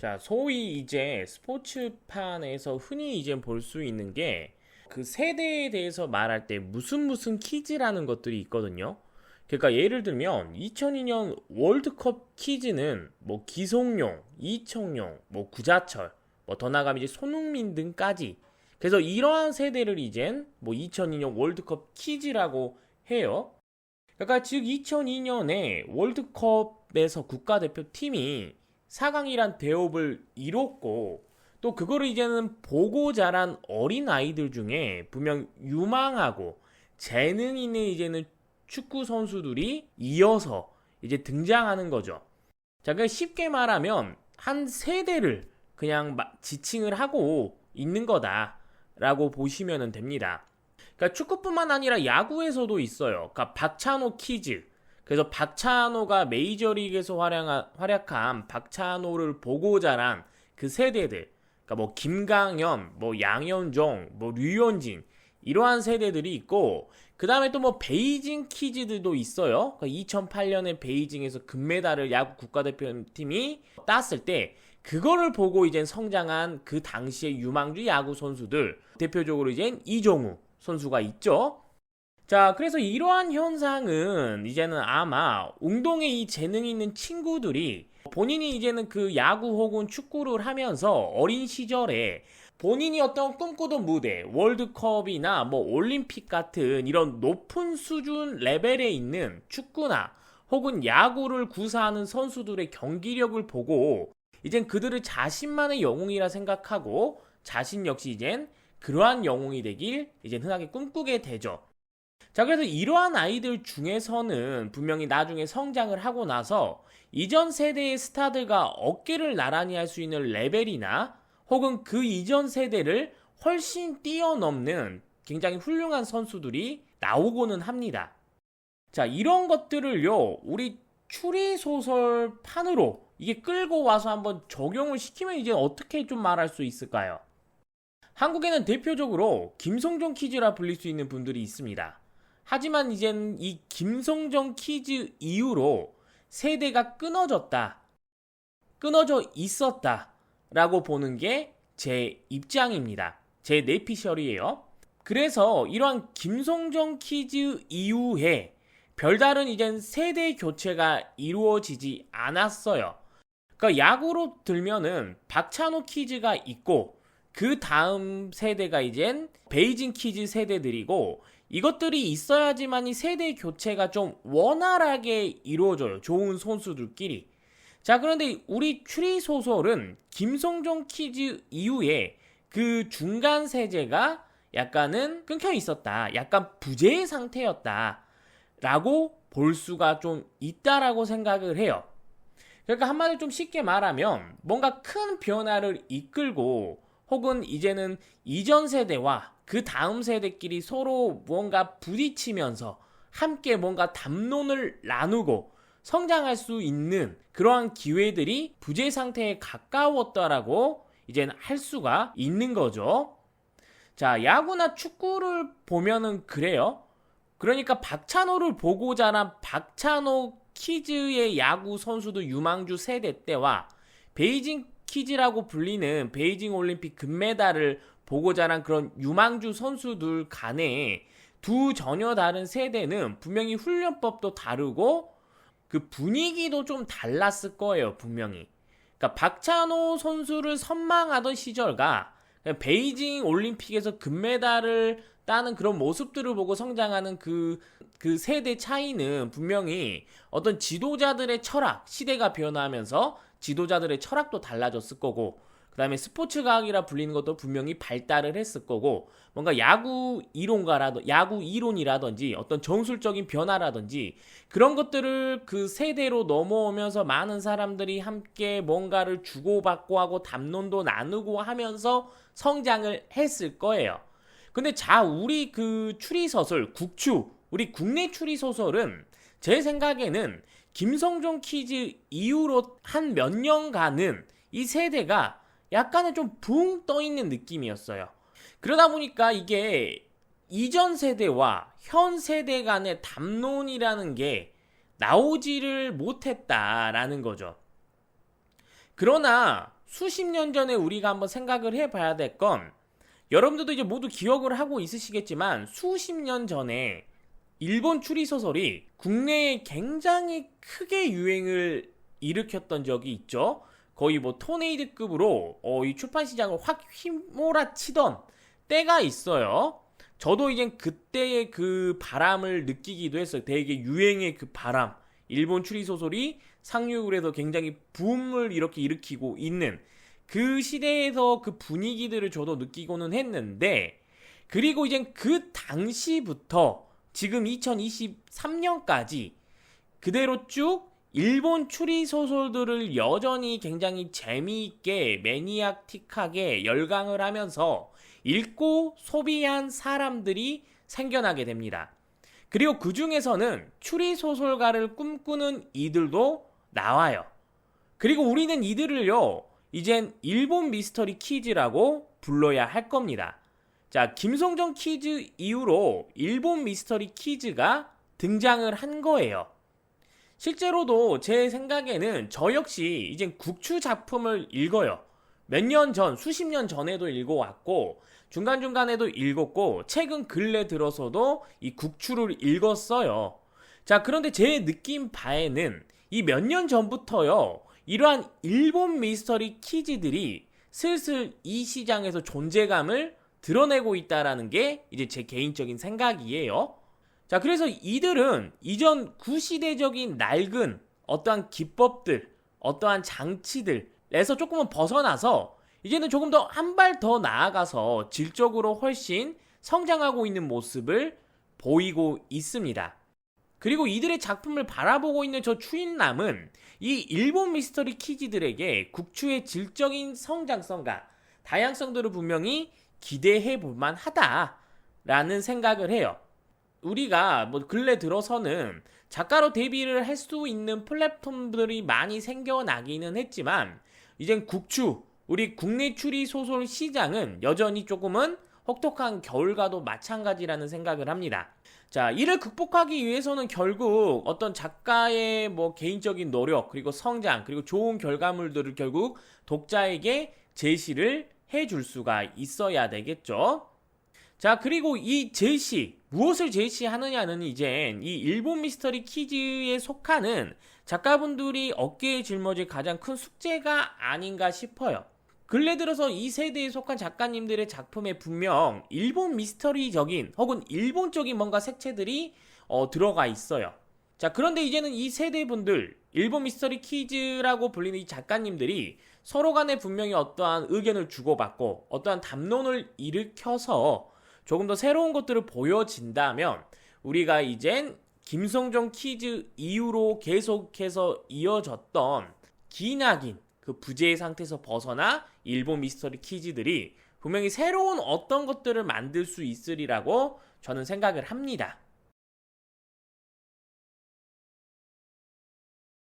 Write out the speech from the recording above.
자, 소위 이제 스포츠판에서 흔히 이제 볼 수 있는 게 그 세대에 대해서 말할 때 무슨 퀴즈라는 것들이 있거든요. 그러니까 예를 들면 2002년 월드컵 퀴즈는 뭐 기성용, 이청용, 뭐 구자철, 뭐 더 나가면 이제 손흥민 등까지. 그래서 이러한 세대를 이젠 뭐 2002년 월드컵 퀴즈라고 해요. 그러니까 즉 2002년에 월드컵에서 국가대표팀이 4강이란 대업을 이뤘고 또 그거를 이제는 보고 자란 어린 아이들 중에 분명 유망하고 재능 있는 이제는 축구 선수들이 이어서 이제 등장하는 거죠. 자, 그러니까 쉽게 말하면 한 세대를 그냥 지칭을 하고 있는 거다라고 보시면 됩니다. 그러니까 축구뿐만 아니라 야구에서도 있어요. 그러니까 박찬호 퀴즈. 그래서 박찬호가 메이저리그에서 활약한 박찬호를 보고 자란 그 세대들. 그러니까 뭐 김강현, 뭐 양현종, 뭐 류현진 이러한 세대들이 있고 그 다음에 또 뭐 베이징 퀴즈들도 있어요. 그러니까 2008년에 베이징에서 금메달을 야구 국가대표팀이 땄을 때 그거를 보고 이제 성장한 그 당시의 유망주 야구 선수들 대표적으로 이제 이종우 선수가 있죠. 자, 그래서 이러한 현상은 이제는 아마 운동에 이 재능이 있는 친구들이 본인이 이제는 그 야구 혹은 축구를 하면서 어린 시절에 본인이 어떤 꿈꾸던 무대, 월드컵이나 뭐 올림픽 같은 이런 높은 수준 레벨에 있는 축구나 혹은 야구를 구사하는 선수들의 경기력을 보고 이젠 그들을 자신만의 영웅이라 생각하고 자신 역시 이젠 그러한 영웅이 되길 이제 흔하게 꿈꾸게 되죠. 자, 그래서 이러한 아이들 중에서는 분명히 나중에 성장을 하고 나서 이전 세대의 스타들과 어깨를 나란히 할 수 있는 레벨이나 혹은 그 이전 세대를 훨씬 뛰어넘는 굉장히 훌륭한 선수들이 나오고는 합니다. 자, 이런 것들을요, 우리 추리소설판으로 이게 끌고 와서 한번 적용을 시키면 이제 어떻게 좀 말할 수 있을까요? 한국에는 대표적으로 김성종 퀴즈라 불릴 수 있는 분들이 있습니다. 하지만 이젠 이 김성종 퀴즈 이후로 세대가 끊어져 있었다 라고 보는 게 제 입장입니다. 제 내피셜이에요. 그래서 이러한 김성종 퀴즈 이후에 별다른 이젠 세대 교체가 이루어지지 않았어요. 그러니까 야구로 들면은 박찬호 퀴즈가 있고 그 다음 세대가 이젠 베이징 퀴즈 세대들이고 이것들이 있어야지만 이 세대 교체가 좀 원활하게 이루어져요. 좋은 선수들끼리. 자, 그런데 우리 추리 소설은 김성종 퀴즈 이후에 그 중간 세대가 약간은 끊겨 있었다. 약간 부재의 상태였다. 라고 볼 수가 좀 있다라고 생각을 해요. 그러니까 한마디로 좀 쉽게 말하면 뭔가 큰 변화를 이끌고 혹은 이제는 이전 세대와 그 다음 세대끼리 서로 뭔가 부딪히면서 함께 뭔가 담론을 나누고 성장할 수 있는 그러한 기회들이 부재 상태에 가까웠다라고 이제는 할 수가 있는 거죠. 자, 야구나 축구를 보면은 그래요. 그러니까 박찬호를 보고 자란 박찬호 키즈의 야구 선수도 유망주 세대 때와 베이징 키즈라고 불리는 베이징 올림픽 금메달을 보고 자란 그런 유망주 선수들 간에 두 전혀 다른 세대는 분명히 훈련법도 다르고 그 분위기도 좀 달랐을 거예요, 분명히. 그러니까 박찬호 선수를 선망하던 시절과 베이징 올림픽에서 금메달을 따는 그런 모습들을 보고 성장하는 그 세대 차이는 분명히 어떤 지도자들의 철학, 시대가 변화하면서 지도자들의 철학도 달라졌을 거고, 그 다음에 스포츠 과학이라 불리는 것도 분명히 발달을 했을 거고, 뭔가 야구 이론이라든지 어떤 정술적인 변화라든지 그런 것들을 그 세대로 넘어오면서 많은 사람들이 함께 뭔가를 주고받고 하고 담론도 나누고 하면서 성장을 했을 거예요. 근데 우리 그 추리소설, 우리 국내 추리소설은 제 생각에는 김성종 퀴즈 이후로 한 몇 년간은 이 세대가 약간은 좀 붕 떠있는 느낌이었어요. 그러다 보니까 이게 이전 세대와 현 세대 간의 담론이라는 게 나오지를 못했다라는 거죠. 그러나 수십 년 전에 우리가 한번 생각을 해봐야 될 건, 여러분들도 이제 모두 기억을 하고 있으시겠지만 수십 년 전에 일본 추리소설이 국내에 굉장히 크게 유행을 일으켰던 적이 있죠. 거의 뭐 토네이드급으로 이 출판시장을 확 휘몰아치던 때가 있어요. 저도 이제 그때의 그 바람을 느끼기도 했어요. 되게 유행의 그 바람. 일본 추리소설이 상륙을 해서 굉장히 붐을 이렇게 일으키고 있는 그 시대에서 그 분위기들을 저도 느끼고는 했는데, 그리고 이제 그 당시부터 지금 2023년까지 그대로 쭉 일본 추리소설들을 여전히 굉장히 재미있게 매니악틱하게 열강을 하면서 읽고 소비한 사람들이 생겨나게 됩니다. 그리고 그 중에서는 추리소설가를 꿈꾸는 이들도 나와요. 그리고 우리는 이들을요, 이젠 일본 미스터리 키즈라고 불러야 할 겁니다. 자, 김성정 키즈 이후로 일본 미스터리 키즈가 등장을 한 거예요. 실제로도 제 생각에는 저 역시 이젠 국추 작품을 읽어요. 몇 년 전, 수십 년 전에도 읽어왔고, 중간중간에도 읽었고, 최근 근래 들어서도 이 국추를 읽었어요. 자, 그런데 제 느낌 바에는 이 몇 년 전부터요, 이러한 일본 미스터리 키즈들이 슬슬 이 시장에서 존재감을 드러내고 있다라는 게 이제 제 개인적인 생각이에요. 자, 그래서 이들은 이전 구시대적인 낡은 어떠한 기법들, 어떠한 장치들에서 조금은 벗어나서 이제는 조금 더 한 발 더 나아가서 질적으로 훨씬 성장하고 있는 모습을 보이고 있습니다. 그리고 이들의 작품을 바라보고 있는 저 추인남은 이 일본 미스터리 키즈들에게 국추의 질적인 성장성과 다양성들을 분명히 기대해 볼 만하다라는 생각을 해요. 우리가 뭐 근래 들어서는 작가로 데뷔를 할 수 있는 플랫폼들이 많이 생겨나기는 했지만, 이젠 국추, 우리 국내 추리 소설 시장은 여전히 조금은 혹독한 겨울과도 마찬가지라는 생각을 합니다. 자, 이를 극복하기 위해서는 결국 어떤 작가의 뭐 개인적인 노력, 그리고 성장, 그리고 좋은 결과물들을 결국 독자에게 제시를 해줄 수가 있어야 되겠죠. 자, 그리고 이 제시, 무엇을 제시하느냐는 이젠 이 일본 미스터리 키즈에 속하는 작가분들이 어깨에 짊어질 가장 큰 숙제가 아닌가 싶어요. 근래 들어서 이 세대에 속한 작가님들의 작품에 분명 일본 미스터리적인 혹은 일본적인 뭔가 색채들이 들어가 있어요. 자, 그런데 이제는 이 세대분들, 일본 미스터리 키즈라고 불리는 이 작가님들이 서로 간에 분명히 어떠한 의견을 주고받고 어떠한 담론을 일으켜서 조금 더 새로운 것들을 보여진다면, 우리가 이젠 김성정 키즈 이후로 계속해서 이어졌던 기나긴 그 부재의 상태에서 벗어나 일본 미스터리 키즈들이 분명히 새로운 어떤 것들을 만들 수 있으리라고 저는 생각을 합니다.